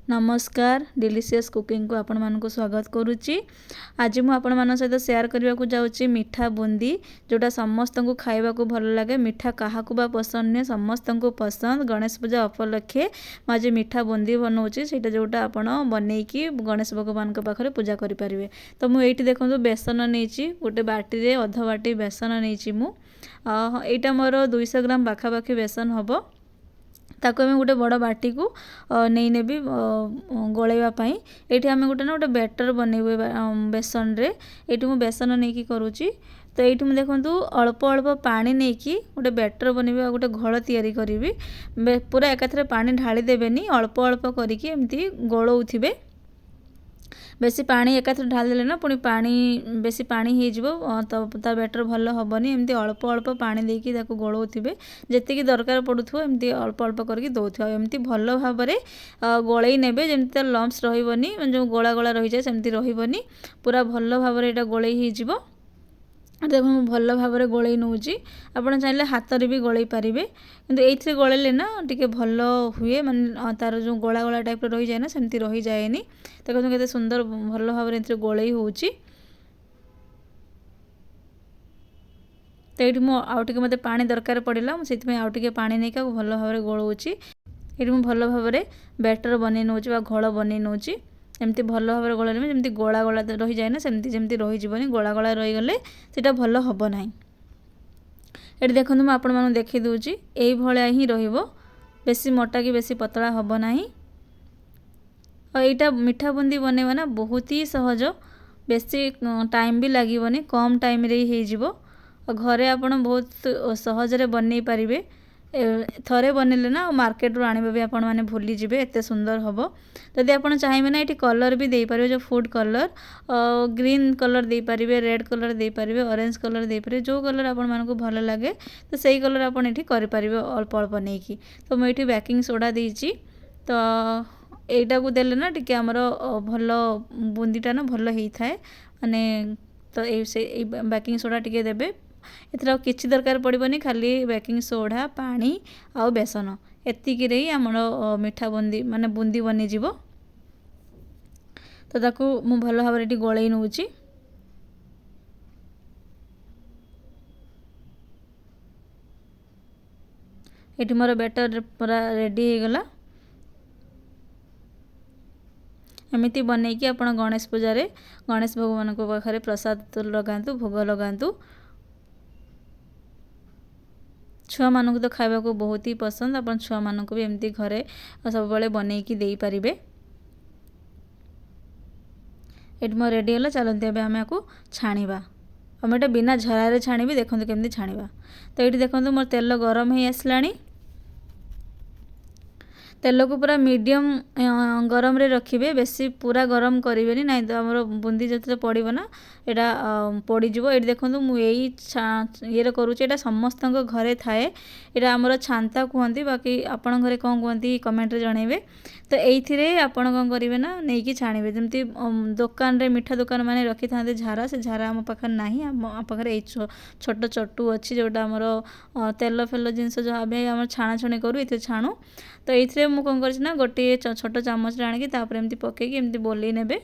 नमस्कार delicious cooking को आपण मानक स्वागत करुच्ची। आज मुझे आपण मान सहित शेयर करने को जाऊँगी मीठा बूंदी जोटा समस्त को खाइबा को भल लगे। मीठा क्या बा पसंद नहीं, समस्त को पसंद। गणेश पूजा उपलक्षे मुझे मीठा बूंदी बनाऊँगी, से जोटा आपण बनईकी गणेश भगवान पाखे पूजा करें। तो मुझे देखो बेसन नहीं, गोटे बाटी अध बाटी बेसन नहीं, मुझा मोर 200 ग्राम पाखापाखि बेसन हम। ताको आम गोटे बड़ बाटी को नहीं नेबी गलैवाई। ये आम गोटे ना गोटे बैटर बनइबे बेसन रे। ये मुझे बेसन नहीं करुच्ची। तो ये देखो अल्प अल्प पानी नहीं कि गोटे बैटर बनइबे, गोटे घोल तैयारी करी। पूरा एकाथरे पानी ढाली देबेनी, अल्प अल्प करके एमती गलौथिबे। बेसी पानी एकाथरे ढाल देले ना पुणी पानी बेसी पानी हो तो बैटर भल हेनी। एमती अल्प अल्प पानी देकी ताको गलौथिबे, जेतिकी दरकार पड़ुथो एमती अल्प अल्प करके दौथिबे। एमती भल भाव में गलई नेबे, जेमती लम्स रहिबनी, जो गला गला रही जाए सेमती रहिबनी। पूरा भल भाव में एटा गलई हो जिवो। देखो मुझे भल भाव में गलई नौची। आपड़ चाहिए हाथ में भी गलई पारे, किंतु ये गलैले ना टी भल हुए, माने तार जो गला गला टाइप रही जाए ना सेमती रही जाएनी। देखो केते सुंदर भल भाव में गलई होची। तो ये मुझे मत पानी दरकार पड़ा, मुझे आउ टे पानी नहीं भल भाव में गलाऊँगी। ये मुझे भल भाव में बैटर बन नौची, घोल बन नौची। एमती भल भाव में गलाइले जमी गला गला रही जाए ना सेमती जमी रहीजनी। गला गला रहीगले सेटा भल हम ना। ये देखो मुझे आपण मानू देखी दूची, यही भाया ही रहिबो, बेसी मोटा कि बेसी पतला हम ना। और यहाँ मीठा बूंदी बनवा ना बहुत ही सहज, बेसी टाइम भी लगे, कम टाइम रे ही हो। घरे आपण बहुत सहजरे बनई पारे। थरे बनइले ना मार्केट रू आनिबा भी आपण माने भूली जिबे, एते सुंदर हबो। जदि आपण चाहिबे ना एठी कलर भी देई पारिबे, जो फूड कलर ग्रीन कलर देई पारिबे, रेड कलर देई पारिबे, ऑरेंज कलर देई पारिबे, जो कलर आपण मानको भल लागे तो सही कलर आपण एठी करि पारिबे अल्प अल्प नेकी। तो मैं एठी बेकिंग सोडा देइची। तो एटा को देले ना टिके हमर भल बूंदीटा ना भल हेई थाए माने। तो ए बेकिंग सोडा टिके देबे। एथरा किछि दरकार पड़िबनी, खाली बेकिंग सोडा पानी आउ बेसन, एतिकी रे हमर मीठा बूंदी माने बूंदी बनी जिवो। तो ताकू मु भल भाव में गलई नौची। ये मोर बैटर पूरा रेडी हो गला। एमती बनईकी आप गणेश पूजा गणेश भगवान पाखे प्रसाद लगातु, भोग लगातु। छुआ मानक तो खाइबा को बहुत ही पसंद। आप छुआ मानक भी एमती घरे सब बड़े बनईकी दे पारिबे। ये मो रेडी है, चलते अब आम आपको छाणीबा। आम एटा बिना झरारे छाणी, देखो केमती छाणीबा। तो ये देखो मोर तेल गरम हो आसलानी। तेल को पूरा मीडियम गरम रे रखिबे, बेसी पूरा गरम करेंगे ना, तो आमर बूंदी जो पड़ो ना यहाँ पड़ज। ये देखो मुझे ये करुच्ची, यहाँ समस्त घरे थाए। यहाँ आमर छांता कहती, बाकी आपण घरे कौन कहती कमेंट रे जनइबे। तो ये आपण कौन करेंगे ना नहीं छाणीबे, जमती दुकान रे मिठा दुकान मैंने रखी था झारा, से झारा आम पाखे ना। आम पाखे छोट चटू अच्छी, जोटा आमर तेल फेल जिनस जो आम छाणा छुणी करूँ ये छाणु। तो ये मुझे कौन कर गोटे छोट चामच आनिकी एमती पकईकी एमती बोलई नेबे।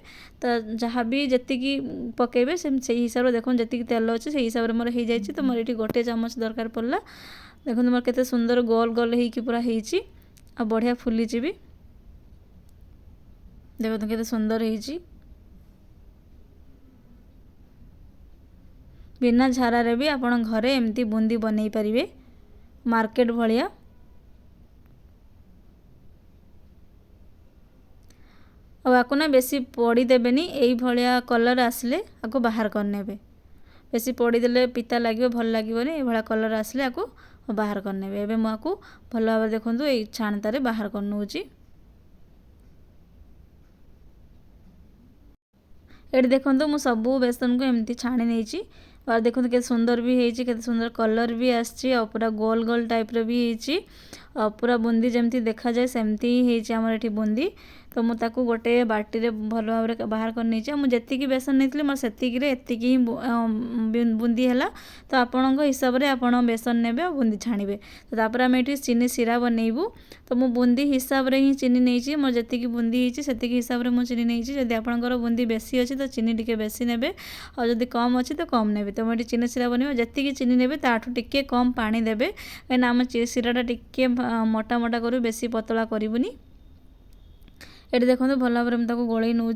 तो जहाँ भी जी पकेबे से हिसाब से देखो जी तेल अच्छे से हिसाब से मोर हो जाए। तो मोर ये गोटे चामच दरकार पड़ा। देखो मोर केते सुंदर गोल गोल होइकी पूरा होइची, आ बढ़िया फुलीची भी। देखो तो केते सुंदर होइची। बिना झारा रे भी आपण घरे एमती बूंदी बनई पारिबे मार्केट भलिया। और आपको ना बेसी पड़ी देबेनी, यही भाया कलर आसले आपको बाहर करने। बेसी पड़ी देले पिता लगे भल लगे, ये भाया कलर आसले आपको बाहर करने। एवं मुझे भल भाव देखूँ ये छाणतारे बाहर कर नौची। ये देखो मु सबू बेसन को एमती छाणी नहीं, और देखो केते सुंदर भी होती केते सुंदर कलर भी आसी पूरा गोल गोल टाइप रो भी होती पूरा बुंदी जमती देखा जाए सेमती ही होती आमर एठी बुंदी। तो मुझे गोटे बाटी रे भल भाव बाहर कर नहीं मुझे बेसन नहीं मोर से ही बुंदी है। तो आपण हिसाब से आप बेसन ने बुंदी छाणवे। तो तापर आम ये चीनी सीरा बनइबू। तो मु बुंदी हिसाब से ही चीनी नहीं मोर जी बुंदी से हिसाब से मुझे चीनी नहीं जदि आपंकर बुंदी बेसी अच्छी तो चीनी टी बेसी ने और जदि कम अच्छी तो कम ने। तो मुझे चीनी सीरा बनइबा जी चीनी ने ताठू टिके कम पानी देवे कहीं आम सीराटा टिके मोटा मोटा करूँ बेसी पतला करूनी। ये देखो भल भाव में गोल नौ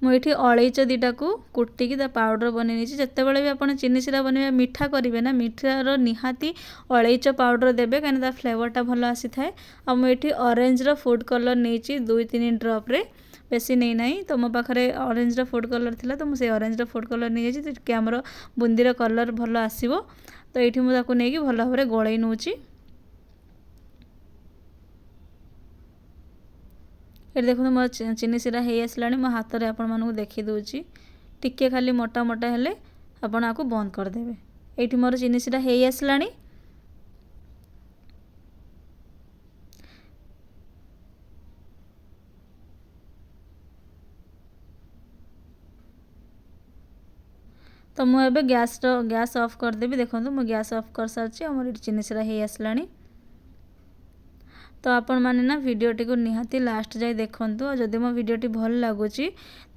मुझे अलैच दीटा को कुटिकी पाउडर बनई जिते बड़े भी आप चीनी सीरा बनवा मीठा करेंगे ना मीठार निहाती अलैच पाउडर देवे कहीं फ्लेवरटा भल आसी थाए। आ मुझे ऑरेंज रो फूड कलर नहीं 2-3 ड्रॉप रे बेसी नहीं ना। तो मो पाखे ऑरेंज रो फूड कलर थिला तो मुझे ऑरेंज रो फूड कलर नहीं जाइए कि आमर बुंदीर कलर भल आसो। तो ये मुझे नहीं भल भाव में गोल नौ। ये देखो मो चीनी सीरा हो आसला मो हाथ में आपण मानू देखी दूची टिके खाली मोटा मोटा हेले आपण आपको बंद करदेवे। ये मोर चीनी सीरा हो आसला। तो मुझे गैस ऑफ करदेवी। देखो मुझे गैस ऑफ कर सारी मोर चीनी सीरा हो आसला। तो आपण मैंने ना वीडियोटी को निहाती लास्ट जाए देखूँ और जदि मो वीडियोटी भल लगुच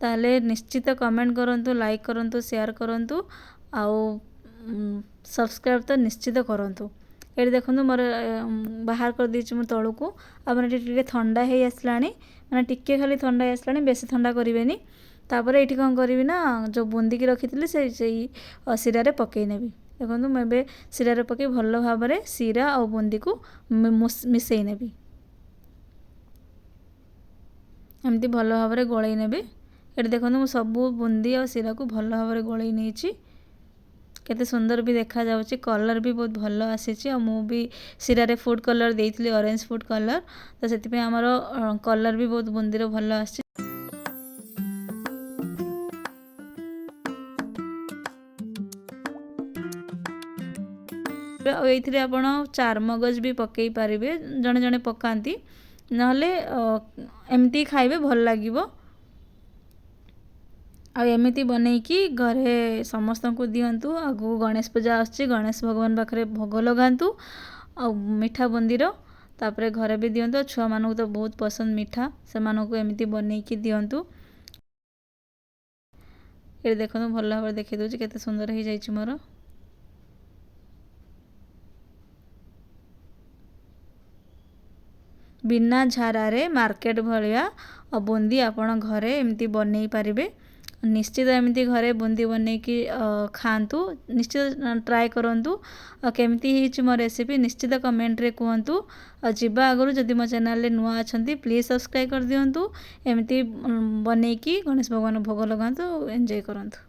ताले निश्चित कमेंट करूँ लाइक करूँ शेयर करूँ आउ सब्सक्राइब तो निश्चित करूँ। ये देखो मोर बाहर कर दीची मो तलू को आप ठंडा हो आसला मैंने टिके खाली ठंडा आसला बेसी ठंडा करेनि। तापर ये कौन करी ना जो बुंदी की रखी थी से सीरा पकई नेबी। देखो मुझे सीरा पकई भल भाव में सीरा और बुंदी को मिसई नेबी एमती भल भाव में गोल नेबी। ये देखो मुझे सबू बुंदी और सीरा को भल भाव में गोल नहीं केते सुंदर भी देखा जाउची कलर भी बहुत भल आसी और मु भी सीरा रे फूड कलर देइथली ऑरेंज फूड कलर। तो सेति आमर कलर भी बहुत बुंदी भल आसी। ये आपण चारमगज भी पकई पारे जड़े जड़े पकाती ना एमती खाइबे भल लगे। आमती बनईकी घरे समस्त को दिंतु। आगु गणेश पूजा आसुची गणेश भगवान पाखे भोग लगातु आ मीठा बुंदीर तापर घरे भी दिंतु। छुआ मानू तो बहुत पसंद मीठा से एमती बनईकी दिंतु। ये देखो भल भाव देखी दूसरी केते सुंदर हो जाइए मोर। बिना झारारे मार्केट भाया बुंदी आपण घरे एमती बनई पारिबे। निश्चित एमती घरे बुंदी बनई कि खातु निश्चित ट्राए करूँ केमती मो रेसिपी निश्चित कमेंट रे कहतु। जावा आगु जदि मो चैनल नुआ अच्छा प्लीज सब्सक्राइब कर दिंतु एमती बनई कि गणेश भगवान भोग लगातु एंजॉय करंतु।